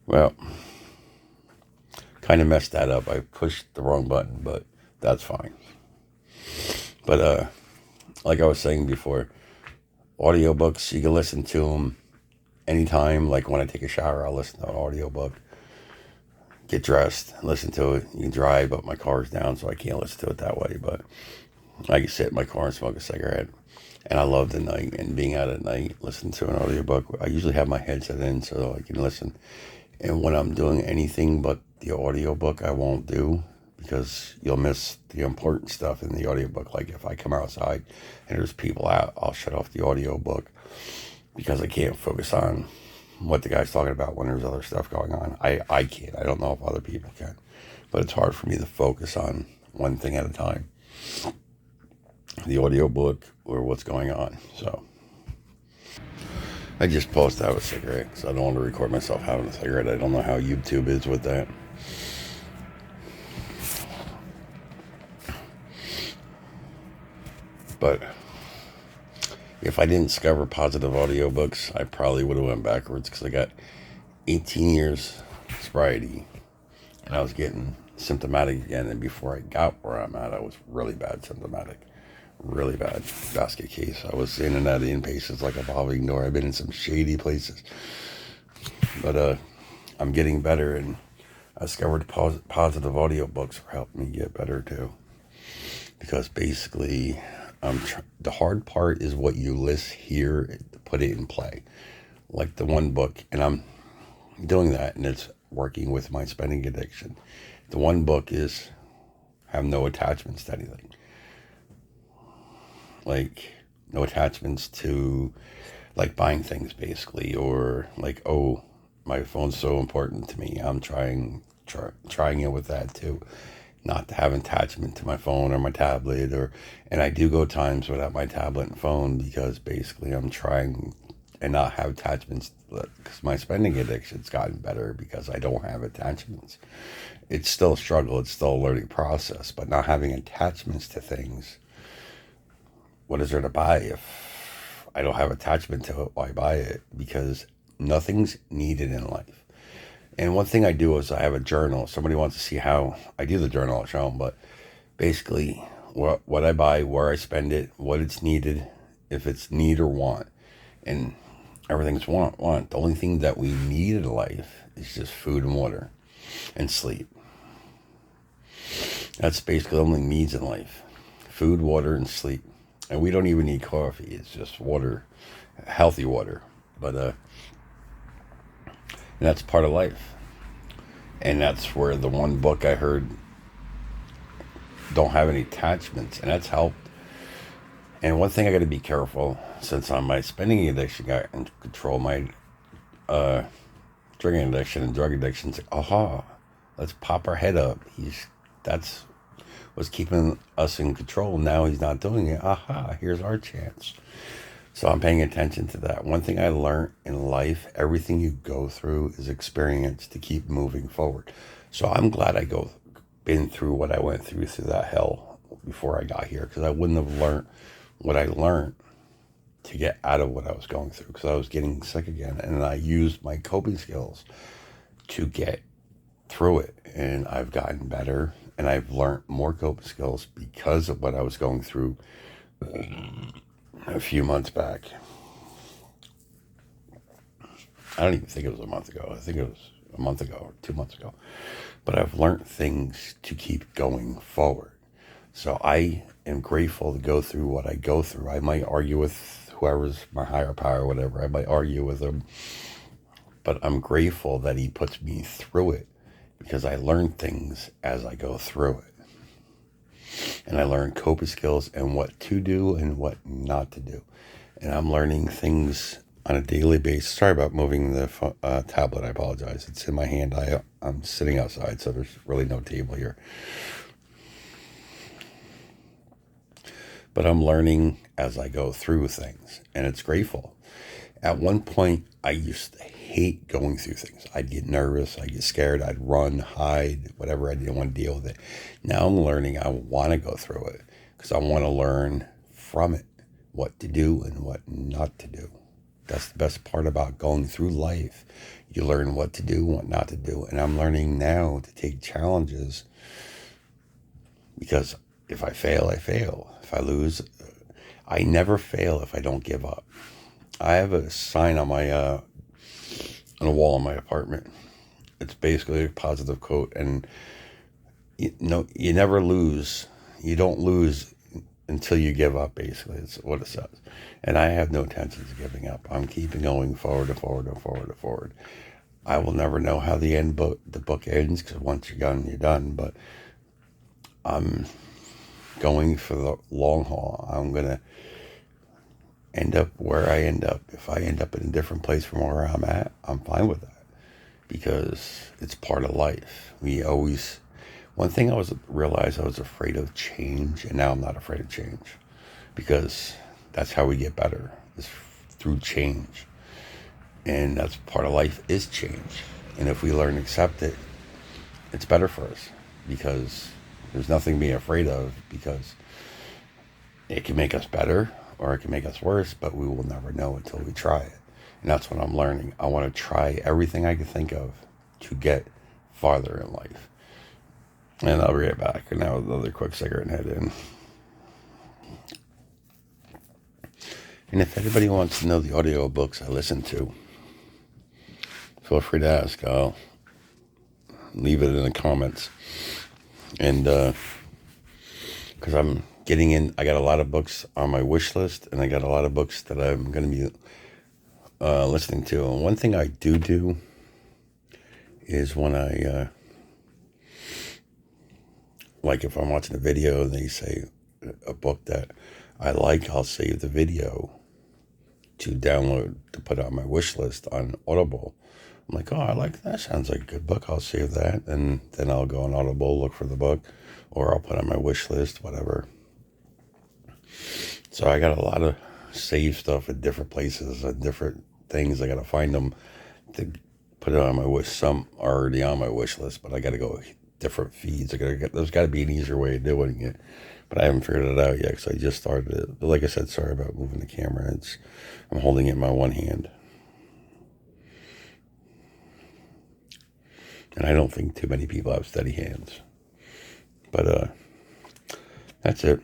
Well, kind of messed that up. I pushed the wrong button, but that's fine. But like I was saying before, audiobooks, you can listen to them anytime. Like when I take a shower, I'll listen to an audiobook. Get dressed, listen to it. You can drive, but my car's down, so I can't listen to it that way. But I can sit in my car and smoke a cigarette. And I love the night and being out at night, listening to an audiobook. I usually have my headset in so I can listen. And when I'm doing anything but the audiobook, I won't do because you'll miss the important stuff in the audiobook. Like if I come outside and there's people out, I'll shut off the audiobook because I can't focus on what the guy's talking about when there's other stuff going on. I can't. I don't know if other people can. But it's hard for me to focus on one thing at a time. The audiobook or what's going on. So I just paused to have a cigarette because I don't want to record myself having a cigarette. I don't know how YouTube is with that. But if I didn't discover positive audiobooks, I probably would have went backwards because I got 18 years sobriety and I was getting symptomatic again. And before I got where I'm at, I was really bad symptomatic. Really bad basket case. I was in and out of inpatients like a revolving door. I've been in some shady places. But I'm getting better, and I discovered positive audiobooks are helping me get better too. Because basically, the hard part is what you list here to put it in play. Like the one book, and I'm doing that, and it's working with my spending addiction. The one book is have no attachments to anything. Like no attachments to like buying things basically, or like, oh, my phone's so important to me. I'm trying it with that too. Not to have attachment to my phone or my tablet, and I do go times without my tablet and phone because basically I'm trying and not have attachments because my spending addiction's gotten better because I don't have attachments. It's still a struggle. It's still a learning process, but not having attachments to things, what is there to buy if I don't have attachment to it? Why buy it? Because nothing's needed in life. And one thing I do is I have a journal. If somebody wants to see how I do the journal, I'll show them. But basically, what I buy, where I spend it, what it's needed, if it's need or want, and everything's want. The only thing that we need in life is just food and water and sleep. That's basically the only needs in life: food, water, and sleep. And we don't even need coffee. It's just water, healthy water. But that's part of life. And that's where the one book I heard don't have any attachments, and that's helped. And one thing I got to be careful, since on my spending addiction got in control, my drinking addiction and drug addiction. It's like, aha, let's pop our head up. That's was keeping us in control. Now he's not doing it. Aha, here's our chance. So I'm paying attention to that. One thing I learned in life, everything you go through is experience to keep moving forward. So I'm glad been through what I went through that hell before I got here, because I wouldn't have learned what I learned to get out of what I was going through, because I was getting sick again, and I used my coping skills to get through it, and I've gotten better, and I've learned more coping skills because of what I was going through a few months back. I don't even think it was a month ago. I think it was a month ago or 2 months ago. But I've learned things to keep going forward. So I am grateful to go through what I go through. I might argue with whoever's my higher power or whatever. I might argue with him. But I'm grateful that he puts me through it, because I learn things as I go through it. And I learn coping skills and what to do and what not to do. And I'm learning things on a daily basis. Sorry about moving the tablet. I apologize. It's in my hand. I'm sitting outside, so there's really no table here. But I'm learning as I go through things, and it's grateful. At one point, I used to hate going through things. I'd get nervous, I'd get scared, I'd run, hide, whatever. I didn't want to deal with it. Now I'm learning I want to go through it because I want to learn from it what to do and what not to do. That's the best part about going through life. You learn what to do, what not to do. And I'm learning now to take challenges, because if I fail, I fail. If I lose, I never fail if I don't give up. I have a sign on my on a wall in my apartment. It's basically a positive quote, and you never lose. You don't lose until you give up. Basically, it's what it says. And I have no intentions of giving up. I'm keeping going forward and forward and forward and forward. I will never know how the book ends, because once you're done, you're done. But I'm going for the long haul. I'm gonna end up where I end up. If I end up in a different place from where I'm at, I'm fine with that, because it's part of life. One thing I realized I was afraid of change, and now I'm not afraid of change, because that's how we get better, is through change. And that's part of life, is change. And if we learn to accept it, it's better for us, because there's nothing to be afraid of, because it can make us better or it can make us worse, but we will never know until we try it. And that's what I'm learning. I want to try everything I can think of to get farther in life. And I'll be right back. And now another quick cigarette and head in. And if anybody wants to know the audiobooks I listen to, feel free to ask. I'll leave it in the comments. And because I'm getting in, I got a lot of books on my wish list, and I got a lot of books that I'm going to be listening to. And one thing I do is when I, like if I'm watching a video and they say a book that I like, I'll save the video to download, to put on my wish list on Audible. I'm like, oh, I like that. Sounds like a good book. I'll save that. And then I'll go on Audible, look for the book, or I'll put on my wish list, whatever. So I got a lot of saved stuff at different places and different things. I got to find them to put it on my wish. Some are already on my wish list, but I got to go different feeds. There's got to be an easier way of doing it, but I haven't figured it out yet, because I just started it. But like I said, sorry about moving the camera. I'm holding it in my one hand. And I don't think too many people have steady hands. But that's it.